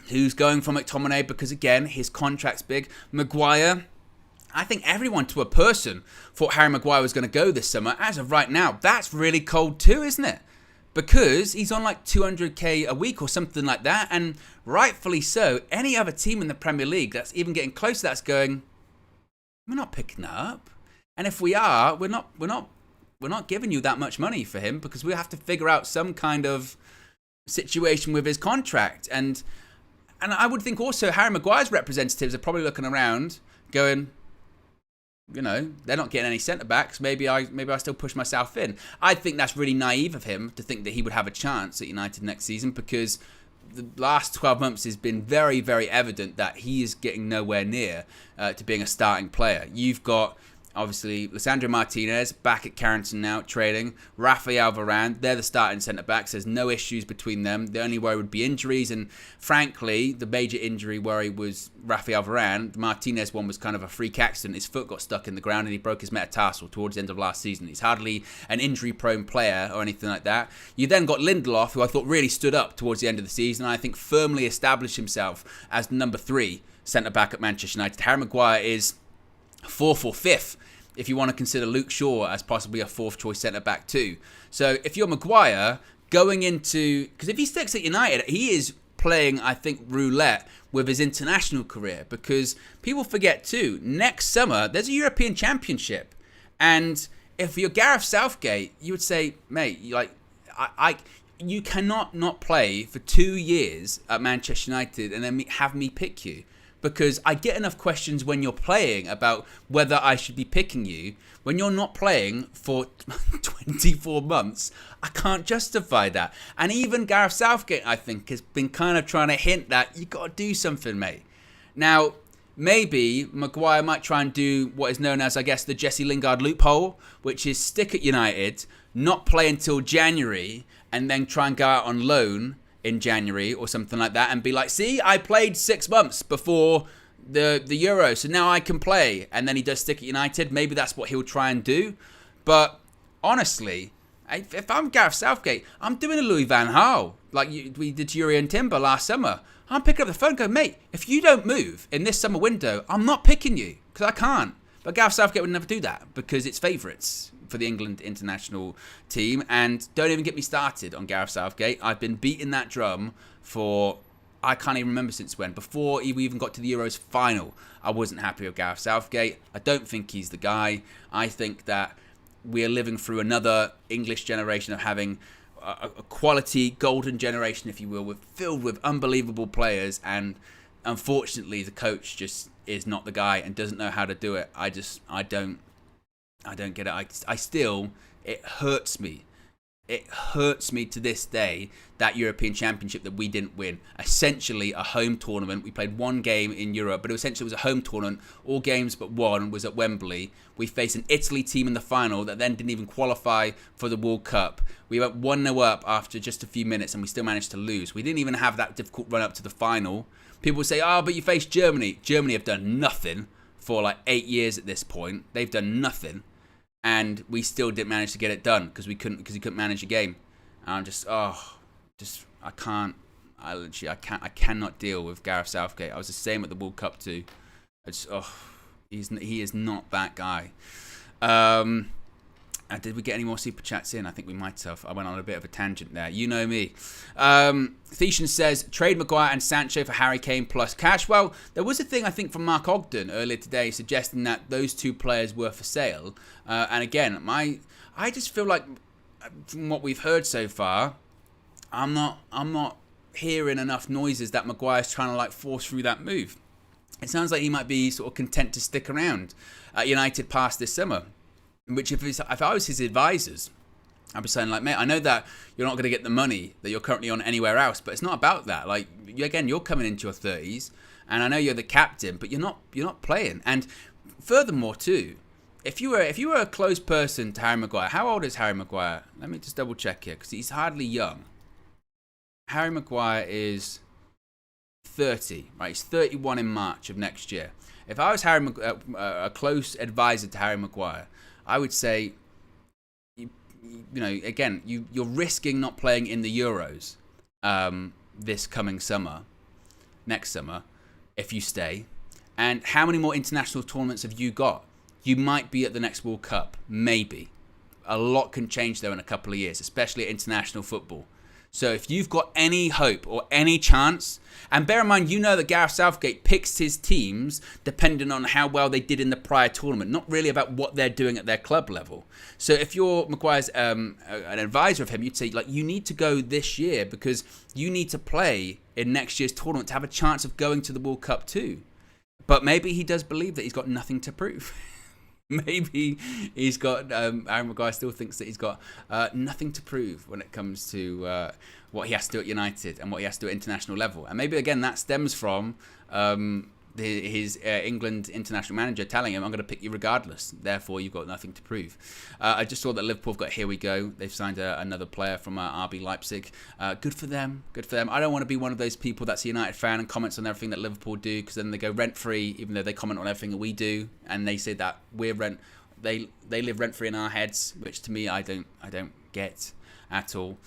who's going for McTominay? Because again, his contract's big. Maguire, I think everyone to a person thought Harry Maguire was going to go this summer. As of right now, that's really cold too, isn't it? Because he's on like 200k a week or something like that, and rightfully so. Any other team in the Premier League that's even getting close to that's going, we're not picking that up. And if we are, we're not giving you that much money for him, because we have to figure out some kind of situation with his contract. And I would think also Harry Maguire's representatives are probably looking around going, you know, they're not getting any centre-backs. Maybe I still push myself in. I think that's really naive of him to think that he would have a chance at United next season, because the last 12 months has been very, very evident that he is getting nowhere near to being a starting player. You've got, obviously, Lisandro Martinez back at Carrington now, training. Rafael Varane, they're the starting centre-backs. There's no issues between them. The only worry would be injuries. And frankly, the major injury worry was Rafael Varane. The Martinez one was kind of a freak accident. His foot got stuck in the ground and he broke his metatarsal towards the end of last season. He's hardly an injury-prone player or anything like that. You then got Lindelof, who I thought really stood up towards the end of the season. And I think firmly established himself as number 3 centre-back at Manchester United. Harry Maguire is 4th or 5th, if you want to consider Luke Shaw as possibly a 4th choice centre-back too. So if you're Maguire, going into... Because if he sticks at United, he is playing, I think, roulette with his international career. Because people forget too, next summer, there's a European Championship. And if you're Gareth Southgate, you would say, mate, you cannot not play for 2 years at Manchester United and then have me pick you. because I get enough questions when you're playing about whether I should be picking you. When you're not playing for 24 months, I can't justify that. And even Gareth Southgate, I think, has been kind of trying to hint that you got to do something, mate. Now, maybe Maguire might try and do what is known as, I guess, the Jesse Lingard loophole, which is stick at United, not play until January, and then try and go out on loan in January or something like that and be like, see, I played 6 months before the Euro, so now I can play. And then he does stick at United. Maybe that's what he'll try and do. But honestly, if I'm Gareth Southgate, I'm doing a Louis van Gaal like we did to Yuri and Timber last summer. I'm picking up the phone and going, mate, if you don't move in this summer window, I'm not picking you because I can't. But Gareth Southgate would never do that because it's favourites for the England international team. And don't even get me started on Gareth Southgate. I've been beating that drum for, I can't even remember since when. Before we even got to the Euros final, I wasn't happy with Gareth Southgate. I don't think he's the guy. I think that we're living through another English generation of having a quality golden generation, if you will, filled with unbelievable players, and unfortunately the coach just is not the guy and doesn't know how to do it. I don't get it. I still, it hurts me. It hurts me to this day, that European Championship that we didn't win. Essentially a home tournament. We played one game in Europe, but it essentially was a home tournament. All games but one was at Wembley. We faced an Italy team in the final that then didn't even qualify for the World Cup. We went 1-0 up after just a few minutes and we still managed to lose. We didn't even have that difficult run up to the final. People say, oh, but you faced Germany. Germany have done nothing for like 8 years at this point. They've done nothing. And we still didn't manage to get it done because he couldn't manage a game. And I'm I cannot deal with Gareth Southgate. I was the same at the World Cup too. He is not that guy. Did we get any more super chats in? I think we might have. I went on a bit of a tangent there. You know me. Thetian says, trade Maguire and Sancho for Harry Kane plus cash. Well, there was a thing, I think, from Mark Ogden earlier today suggesting that those two players were for sale. And again, I just feel like, from what we've heard so far, I'm not hearing enough noises that Maguire's trying to like force through that move. It sounds like he might be sort of content to stick around at United past this summer. Which, if I was his advisors, I'd be saying, like, mate, I know that you're not going to get the money that you're currently on anywhere else, but it's not about that. Like, again, you're coming into your 30s, and I know you're the captain, but you're not playing. And furthermore, too, if you were a close person to Harry Maguire, how old is Harry Maguire? Let me just double check here, because he's hardly young. Harry Maguire is 30, right? He's 31 in March of next year. If I was a close advisor to Harry Maguire, I would say, again, you're risking not playing in the Euros this coming summer, next summer, if you stay. And how many more international tournaments have you got? You might be at the next World Cup, maybe. A lot can change, though, in a couple of years, especially at international football. So if you've got any hope or any chance, and bear in mind, you know that Gareth Southgate picks his teams depending on how well they did in the prior tournament, not really about what they're doing at their club level. So if you're Maguire's an advisor of him, you'd say, like, you need to go this year because you need to play in next year's tournament to have a chance of going to the World Cup too. But maybe he does believe that he's got nothing to prove. Maybe he's got, Aaron Maguire still thinks that he's got nothing to prove when it comes to what he has to do at United and what he has to do at international level. And maybe, again, that stems from his England international manager telling him, I'm going to pick you regardless. Therefore, you've got nothing to prove. I just saw that Liverpool have got Here We Go. They've signed another player from RB Leipzig. Good for them. Good for them. I don't want to be one of those people that's a United fan and comments on everything that Liverpool do, because then they go rent-free, even though they comment on everything that we do. And they say that they live rent-free in our heads, which to me, I don't get at all.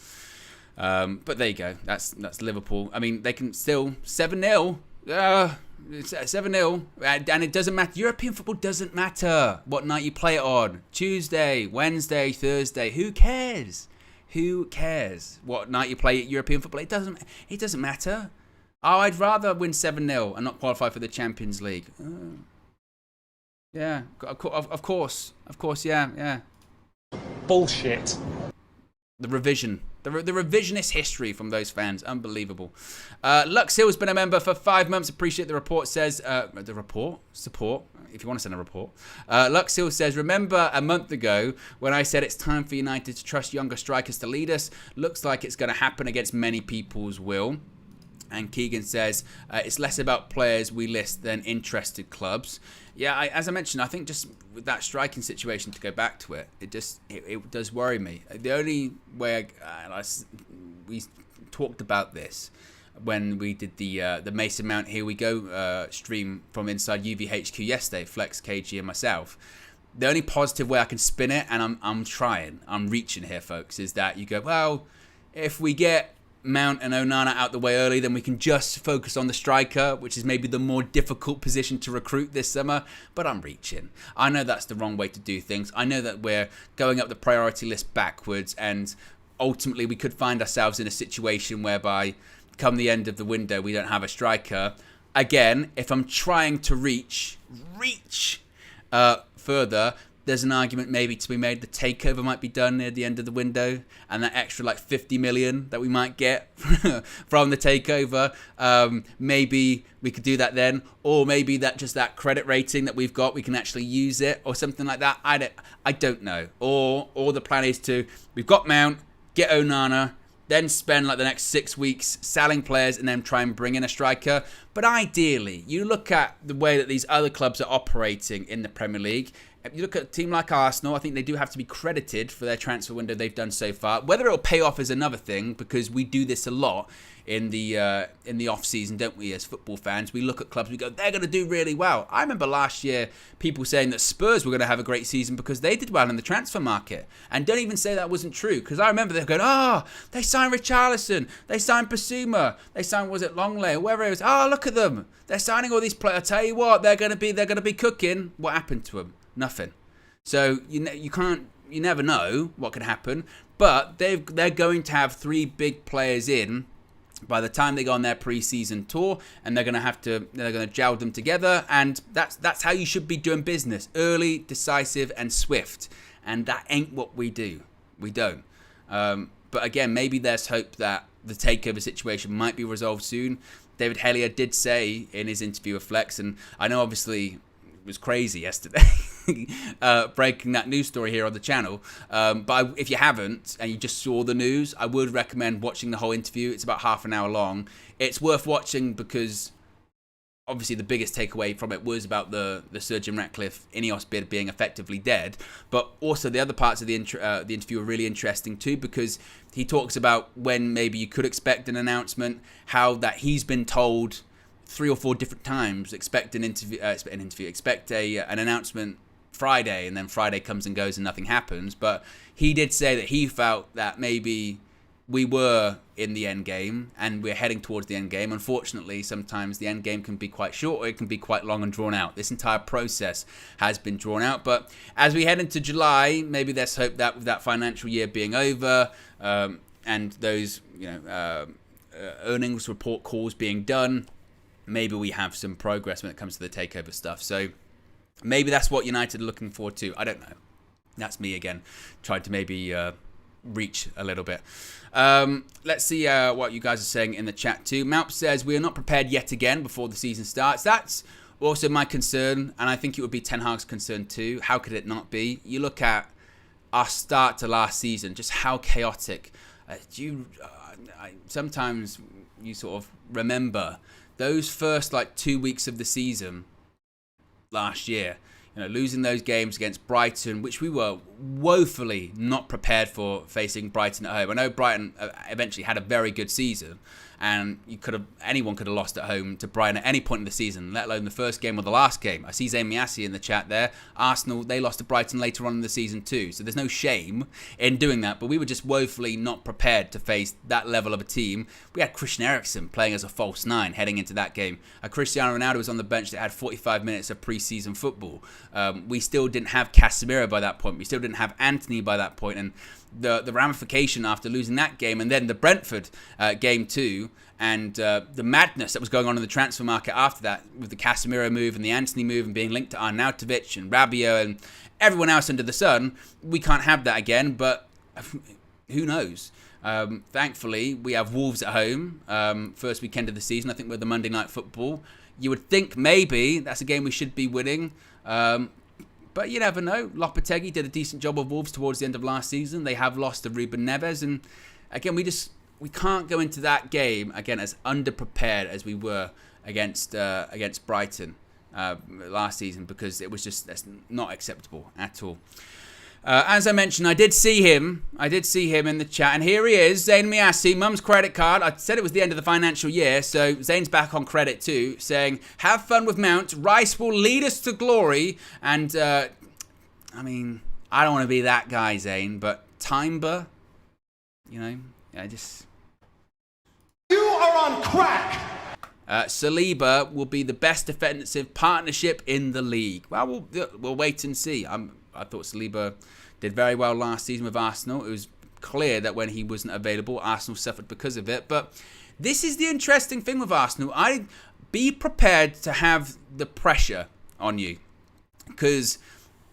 But there you go. That's Liverpool. I mean, they can still 7-0. It's 7-0, and it doesn't matter. European football doesn't matter what night you play it on. Tuesday, Wednesday, Thursday. Who cares? Who cares what night you play European football? It doesn't matter. Oh, I'd rather win 7-0 and not qualify for the Champions League. Yeah, of course, yeah. Bullshit. The revision. The revisionist history from those fans, unbelievable. Lux Hill's been a member for 5 months. Appreciate the report. Says support. If you want to send a report, Lux Hill says, remember a month ago when I said it's time for United to trust younger strikers to lead us? Looks like it's going to happen against many people's will. And Keegan says, it's less about players we list than interested clubs. Yeah, as I mentioned, I think just with that striking situation, to go back to it, it does worry me. The only way we talked about this when we did the Mason Mount Here We Go stream from inside UVHQ yesterday, Flex, KG and myself. The only positive way I can spin it, and I'm reaching here, folks, is that you go, well, if we get Mount and Onana out the way early, then we can just focus on the striker, which is maybe the more difficult position to recruit this summer. But I'm reaching. I know that's the wrong way to do things. I know that we're going up the priority list backwards, and ultimately we could find ourselves in a situation whereby come the end of the window we don't have a striker. Again, if I'm trying to reach further, there's an argument maybe to be made the takeover might be done near the end of the window, and that extra like 50 million that we might get from the takeover, maybe we could do that then, or maybe that credit rating that we've got, we can actually use it or something like that. I don't know. Or the plan is we've got Mount, get Onana, then spend like the next 6 weeks selling players and then try and bring in a striker. But ideally, you look at the way that these other clubs are operating in the Premier League. You look at a team like Arsenal, I think they do have to be credited for their transfer window they've done so far. Whether it'll pay off is another thing, because we do this a lot in the off season, don't we? As football fans, we look at clubs, we go, they're going to do really well. I remember last year people saying that Spurs were going to have a great season because they did well in the transfer market, and don't even say that wasn't true, because I remember they're going, they signed Richarlison, they signed Basuma, they signed, was it Longley, whoever it was. Look at them, they're signing all these players. I tell you what, they're going to be cooking. What happened to them? Nothing. So you never know what could happen, but they're going to have 3 big players in by the time they go on their pre-season tour, and they're going to gel them together, and that's how you should be doing business: early, decisive, and swift. And that ain't what we do. We don't. But again, maybe there's hope that the takeover situation might be resolved soon. David Hellier did say in his interview with Flex, and I know obviously it was crazy yesterday, breaking that news story here on the channel. But if you haven't and you just saw the news, I would recommend watching the whole interview. It's about half an hour long. It's worth watching because obviously the biggest takeaway from it was about the Sir Jim Ratcliffe Ineos bid being effectively dead. But also the other parts of the interview are really interesting too, because he talks about when maybe you could expect an announcement, how that he's been told 3 or 4 different times, expect an announcement Friday, and then Friday comes and goes and nothing happens. But he did say that he felt that maybe we were in the end game and we're heading towards the end game. Unfortunately, sometimes the end game can be quite short, or it can be quite long and drawn out. This entire process has been drawn out. But as we head into July, maybe there's hope that with that financial year being over, and those earnings report calls being done, maybe we have some progress when it comes to the takeover stuff. So maybe that's what United are looking forward to. I don't know. That's me again, trying to maybe reach a little bit. Let's see what you guys are saying in the chat too. Maup says, we are not prepared yet again before the season starts. That's also my concern, and I think it would be Ten Hag's concern too. How could it not be? You look at our start to last season, just how chaotic. Sometimes you sort of remember those first 2 weeks of the season last year, losing those games against Brighton, which we were woefully not prepared for, facing Brighton at home. I know Brighton eventually had a very good season, and anyone could have lost at home to Brighton at any point in the season, let alone the first game or the last game. I see Zayn Miassi in the chat there. Arsenal, they lost to Brighton later on in the season too, so there's no shame in doing that, but we were just woefully not prepared to face that level of a team. We had Christian Eriksen playing as a false 9 heading into that game. Cristiano Ronaldo was on the bench that had 45 minutes of pre-season football. We still didn't have Casemiro by that point. We still didn't have Anthony by that point, and the ramification after losing that game, and then the Brentford game too, and the madness that was going on in the transfer market after that, with the Casemiro move and the Anthony move and being linked to Arnautovic and Rabiot and everyone else under the sun. We can't have that again. But who knows? Thankfully, we have Wolves at home. First weekend of the season. I think we're the Monday Night Football. You would think maybe that's a game we should be winning. But you never know. Lopetegui did a decent job of Wolves towards the end of last season. They have lost to Ruben Neves. And again, we can't go into that game, again, as underprepared as we were against Brighton last season, because that's not acceptable at all. As I mentioned, I did see him in the chat, and here he is, Zayn Miassi, mum's credit card. I said it was the end of the financial year, so Zayn's back on credit too, saying, have fun with Mount, Rice will lead us to glory, and, I don't want to be that guy, Zayn, but Timber, You are on crack! Saliba will be the best defensive partnership in the league. Well, we'll wait and see. I thought Saliba did very well last season with Arsenal. It was clear that when he wasn't available, Arsenal suffered because of it. But this is the interesting thing with Arsenal. Be prepared to have the pressure on you. Because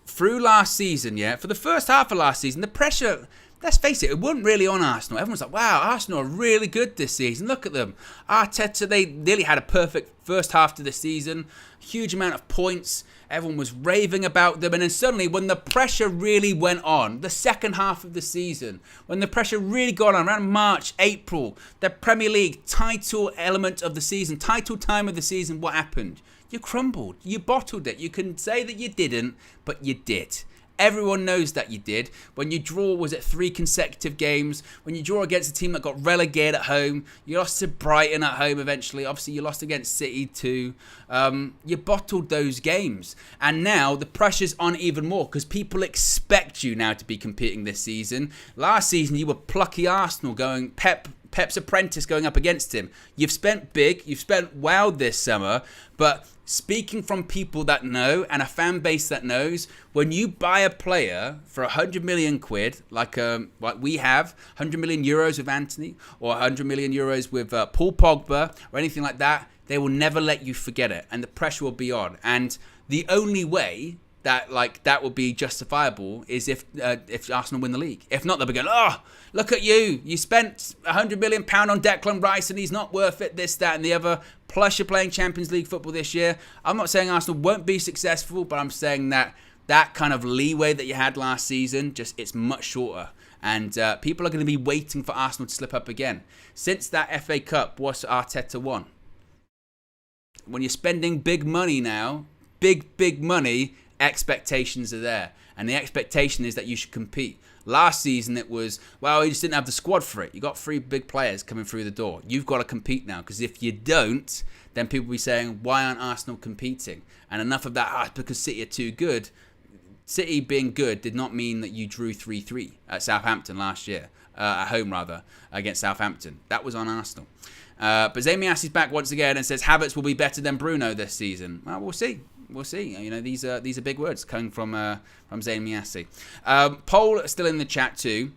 through last season, for the first half of last season, the pressure, let's face it wasn't really on Arsenal. Everyone's like, wow, Arsenal are really good this season. Look at them. Arteta, they nearly had a perfect first half to the season. Huge amount of points. Everyone was raving about them. And then suddenly, when the pressure really went on, the second half of the season, when the pressure really got on, around March, April, the Premier League title element of the season, title time of the season, what happened? You crumbled. You bottled it. You can say that you didn't, but you did. Everyone knows that you did. When you draw, was it 3 consecutive games? When you draw against a team that got relegated at home, you lost to Brighton at home eventually. Obviously, you lost against City too. You bottled those games. And now the pressure's on even more because people expect you now to be competing this season. Last season, you were plucky Arsenal going Pep's apprentice going up against him. You've spent big. You've spent well this summer. But speaking from people that know and a fan base that knows, when you buy a player for 100 million quid, like we have, 100 million euros with Anthony, or 100 million euros with Paul Pogba, or anything like that, they will never let you forget it, and the pressure will be on. And the only way that will be justifiable is if Arsenal win the league. If not, they'll be going, oh, look at you. You spent £100 million on Declan Rice and he's not worth it, this, that and the other. Plus you're playing Champions League football this year. I'm not saying Arsenal won't be successful, but I'm saying that kind of leeway that you had last season, it's much shorter. And people are going to be waiting for Arsenal to slip up again. Since that FA Cup, what's Arteta won? When you're spending big money now, big money, expectations are there, and the expectation is that you should compete. Last season it was, well, you just didn't have the squad for it. You got 3 big players coming through the door. You've got to compete now, because if you don't, then people will be saying, why aren't Arsenal competing? And enough of that, because City are too good. City being good did not mean that you drew 3-3 at Southampton last year, at home rather, against Southampton. That was on Arsenal. But Zayn Miassi's back once again and says Havertz will be better than Bruno this season. Well, we'll see. We'll see. These are big words coming from Zayn Miassi. Poll still in the chat too.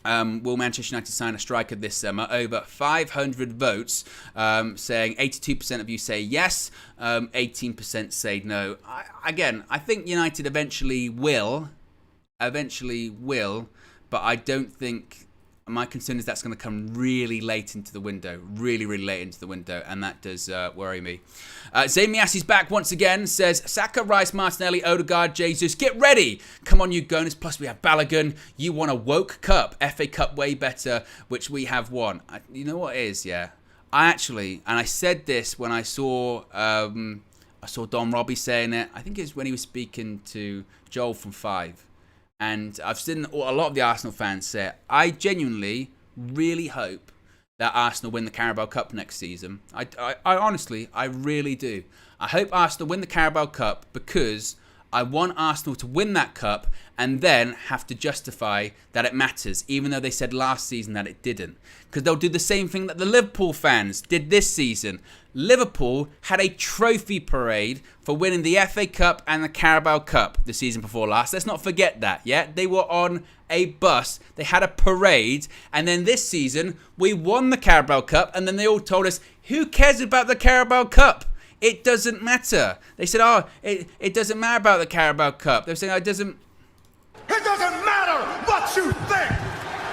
Will Manchester United sign a striker this summer? Over 500 votes, saying 82% of you say yes, 18% say no. I think United eventually will, but I don't think. My concern is that's going to come really late into the window, really late into the window, and that does worry me. Zayn Miassi's back once again, says, Saka, Rice, Martinelli, Odegaard, Jesus, get ready. Come on, you Gunners. Plus, we have Balogun. You won a woke cup, FA Cup way better, which we have won. You know what it is, yeah? I said this when I saw Don Robbie saying it. I think it was when he was speaking to Joel from 5. And I've seen a lot of the Arsenal fans say it. I genuinely really hope that Arsenal win the Carabao Cup next season. I honestly, I really do. I hope Arsenal win the Carabao Cup because I want Arsenal to win that cup and then have to justify that it matters, even though they said last season that it didn't. Because they'll do the same thing that the Liverpool fans did this season. Liverpool had a trophy parade for winning the FA Cup and the Carabao Cup the season before last. Let's not forget that, yeah? They were on a bus. They had a parade. And then this season, we won the Carabao Cup. And then they all told us, who cares about the Carabao Cup? It doesn't matter. They said, it doesn't matter about the Carabao Cup. They were saying, it doesn't matter what you think.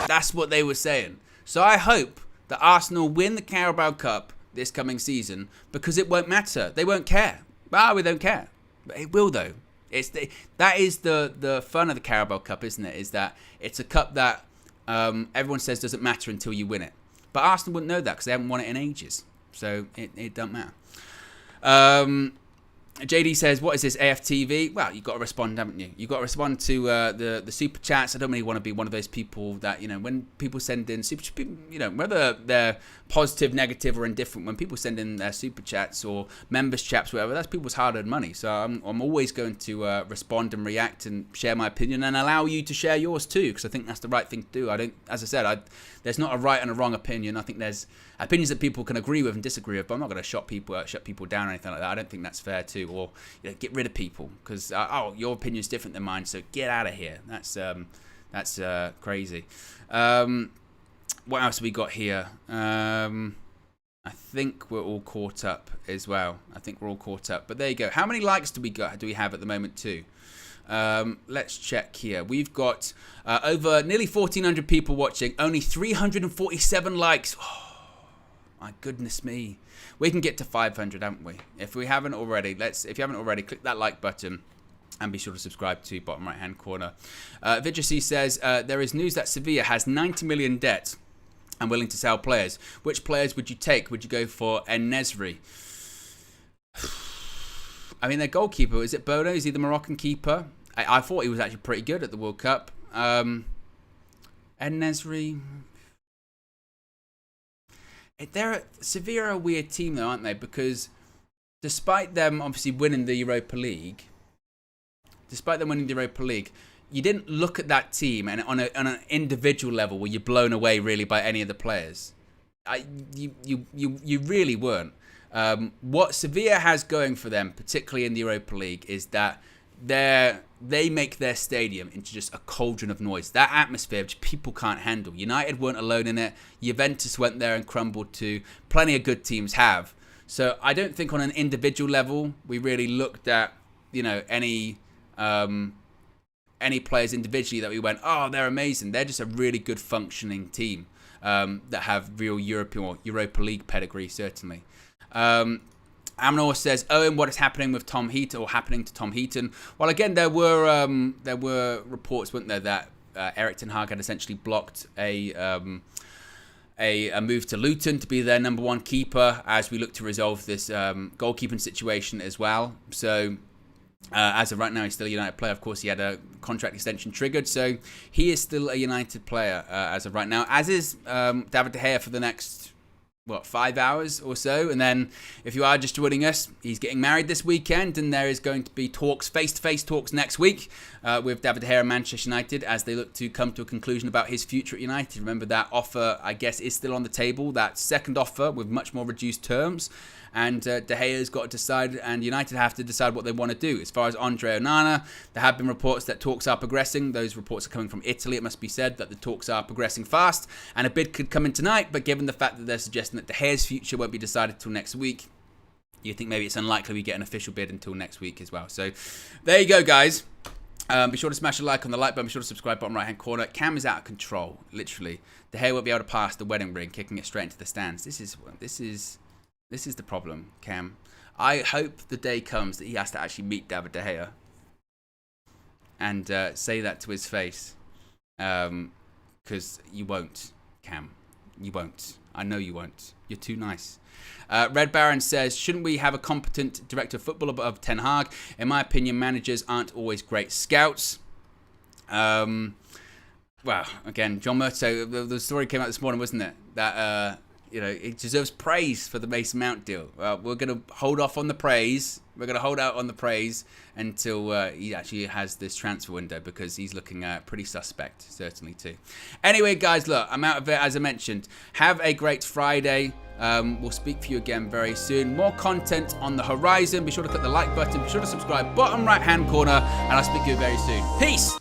That's what they were saying. So I hope that Arsenal win the Carabao Cup this coming season, because it won't matter. They won't care. We don't care. But it will, though. That is the fun of the Carabao Cup, isn't it? Is that it's a cup that everyone says doesn't matter until you win it. But Arsenal wouldn't know that because they haven't won it in ages. So it don't matter. JD says, what is this, AFTV? Well, you've got to respond, haven't you? You've got to respond to the super chats. I don't really want to be one of those people that, when people send in super, whether they're positive, negative, or indifferent, when people send in their super chats or members chats, whatever, that's people's hard-earned money. So I'm always going to respond and react and share my opinion and allow you to share yours too, because I think that's the right thing to do. As I said, there's not a right and a wrong opinion. I think there's opinions that people can agree with and disagree with, but I'm not going to shut people down or anything like that. I don't think that's fair too. Or get rid of people because your opinion is different than mine, so get out of here. That's crazy. What else have we got here? I think we're all caught up as well. But there you go. How many likes do we have at the moment too? Let's check here. We've got over nearly 1,400 people watching. Only 347 likes. Oh, my goodness me. We can get to 500, haven't we? If you haven't already, click that like button and be sure to subscribe to bottom right hand corner. Vijacy says, there is news that Sevilla has 90 million debt and willing to sell players. Which players would you take? Would you go for En-Nesyri? I mean, their goalkeeper, is it Bono? Is he the Moroccan keeper? I thought he was actually pretty good at the World Cup. En-Nesyri. Sevilla are a weird team though, aren't they? Because despite them obviously winning the Europa League, you didn't look at that team and on an individual level were you blown away really by any of the players. You really weren't. What Sevilla has going for them, particularly in the Europa League, is that they make their stadium into just a cauldron of noise. That atmosphere which people can't handle. United weren't alone in it. Juventus went there and crumbled too. Plenty of good teams have. So I don't think on an individual level we really looked at any players individually that we went, oh, they're amazing. They're just a really good functioning team that have real European or Europa League pedigree, certainly. Amnor says, Owen, what is happening with Tom Heaton or happening to Tom Heaton? Well, again, there were reports, weren't there, that Erik ten Hag had essentially blocked a move to Luton to be their number one keeper as we look to resolve this goalkeeping situation as well. So as of right now, he's still a United player. Of course, he had a contract extension triggered, so he is still a United player as of right now, as is David De Gea for the next 5 hours or so. And then if you are just joining us, he's getting married this weekend, and there is going to be face-to-face talks next week with David De Gea and Manchester United as they look to come to a conclusion about his future at United. Remember, that offer, I guess, is still on the table, that second offer with much more reduced terms. And De Gea's got to decide, and United have to decide what they want to do. As far as Andre Onana, there have been reports that talks are progressing. Those reports are coming from Italy, it must be said, that the talks are progressing fast. And a bid could come in tonight, but given the fact that they're suggesting that De Gea's future won't be decided till next week, you think maybe it's unlikely we get an official bid until next week as well. So there you go, guys. Be sure to smash a like on the like button. Be sure to subscribe, bottom right hand corner. Cam is out of control, literally. De Gea won't be able to pass the wedding ring, kicking it straight into the stands. This is the problem, Cam. I hope the day comes that he has to actually meet David De Gea and say that to his face. Because you won't, Cam. You won't. I know you won't. You're too nice. Red Baron says, shouldn't we have a competent director of football above Ten Hag? In my opinion, managers aren't always great scouts. Well, again, John Murto, the story came out this morning, wasn't it? That... it deserves praise for the Mason Mount deal. We're going to hold off on the praise. We're going to hold out on the praise until he actually has this transfer window, because he's looking pretty suspect, certainly too. Anyway, guys, look, I'm out of it, as I mentioned. Have a great Friday. We'll speak for you again very soon. More content on the horizon. Be sure to click the like button. Be sure to subscribe, bottom right-hand corner, and I'll speak to you very soon. Peace!